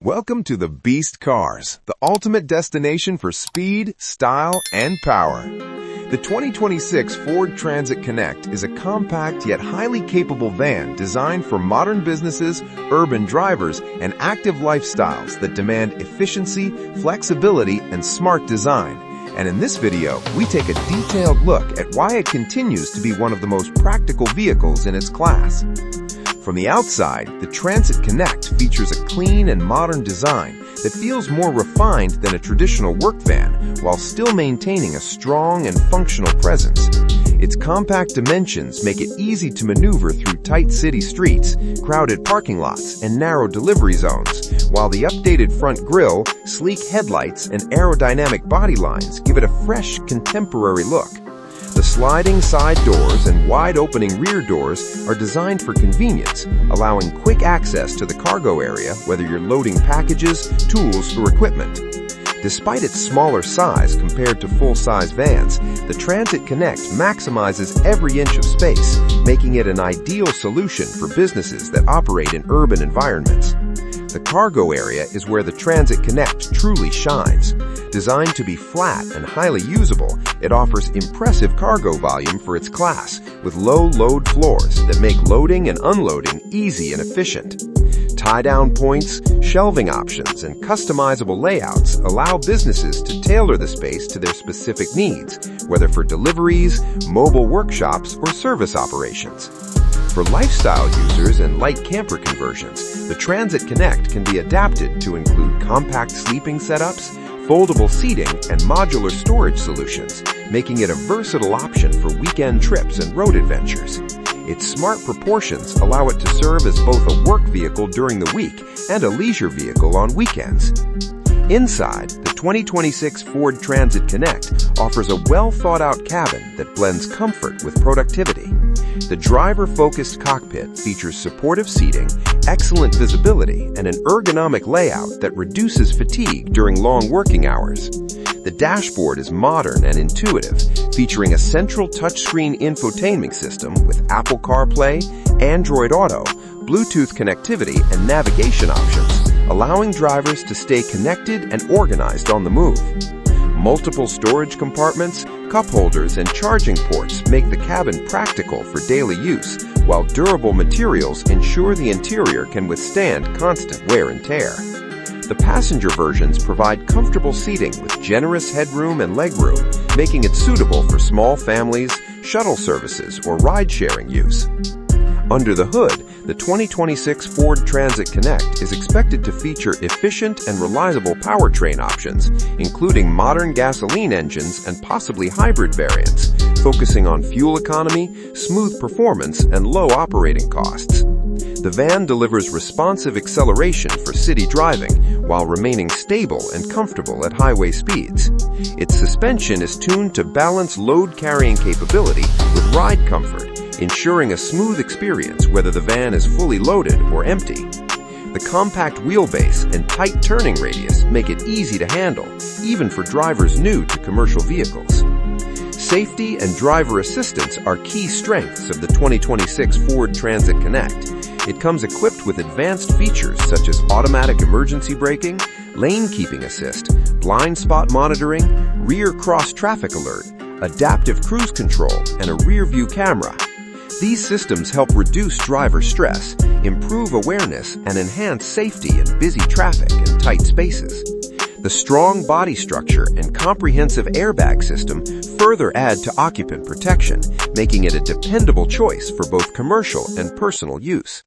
Welcome to the Beast Cars, the ultimate destination for speed, style, and power. The 2026 Ford Transit Connect is a compact yet highly capable van designed for modern businesses, urban drivers, and active lifestyles that demand efficiency, flexibility, and smart design. And in this video, we take a detailed look at why it continues to be one of the most practical vehicles in its class. From the outside, the Transit Connect features a clean and modern design that feels more refined than a traditional work van, while still maintaining a strong and functional presence. Its compact dimensions make it easy to maneuver through tight city streets, crowded parking lots, and narrow delivery zones, while the updated front grille, sleek headlights, and aerodynamic body lines give it a fresh, contemporary look. The sliding side doors and wide-opening rear doors are designed for convenience, allowing quick access to the cargo area whether you're loading packages, tools, or equipment. Despite its smaller size compared to full-size vans, the Transit Connect maximizes every inch of space, making it an ideal solution for businesses that operate in urban environments. The cargo area is where the Transit Connect truly shines. Designed to be flat and highly usable, it offers impressive cargo volume for its class, with low load floors that make loading and unloading easy and efficient. Tie-down points, shelving options, and customizable layouts allow businesses to tailor the space to their specific needs, whether for deliveries, mobile workshops, or service operations. For lifestyle users and light camper conversions, the Transit Connect can be adapted to include compact sleeping setups, foldable seating, and modular storage solutions, making it a versatile option for weekend trips and road adventures. Its smart proportions allow it to serve as both a work vehicle during the week and a leisure vehicle on weekends. Inside, the 2026 Ford Transit Connect offers a well-thought-out cabin that blends comfort with productivity. The driver-focused cockpit features supportive seating, excellent visibility, and an ergonomic layout that reduces fatigue during long working hours. The dashboard is modern and intuitive, featuring a central touchscreen infotainment system with Apple CarPlay, Android Auto, Bluetooth connectivity, and navigation options, allowing drivers to stay connected and organized on the move. Multiple storage compartments, cup holders, and charging ports make the cabin practical for daily use, while durable materials ensure the interior can withstand constant wear and tear. The passenger versions provide comfortable seating with generous headroom and legroom, making it suitable for small families, shuttle services, or ride-sharing use. Under the hood, the 2026 Ford Transit Connect is expected to feature efficient and reliable powertrain options, including modern gasoline engines and possibly hybrid variants, focusing on fuel economy, smooth performance, and low operating costs. The van delivers responsive acceleration for city driving while remaining stable and comfortable at highway speeds. Its suspension is tuned to balance load-carrying capability with ride comfort, ensuring a smooth experience whether the van is fully loaded or empty. The compact wheelbase and tight turning radius make it easy to handle, even for drivers new to commercial vehicles. Safety and driver assistance are key strengths of the 2026 Ford Transit Connect. It comes equipped with advanced features such as automatic emergency braking, lane keeping assist, blind spot monitoring, rear cross traffic alert, adaptive cruise control, and a rear view camera. These systems help reduce driver stress, improve awareness, and enhance safety in busy traffic and tight spaces. The strong body structure and comprehensive airbag system further add to occupant protection, making it a dependable choice for both commercial and personal use.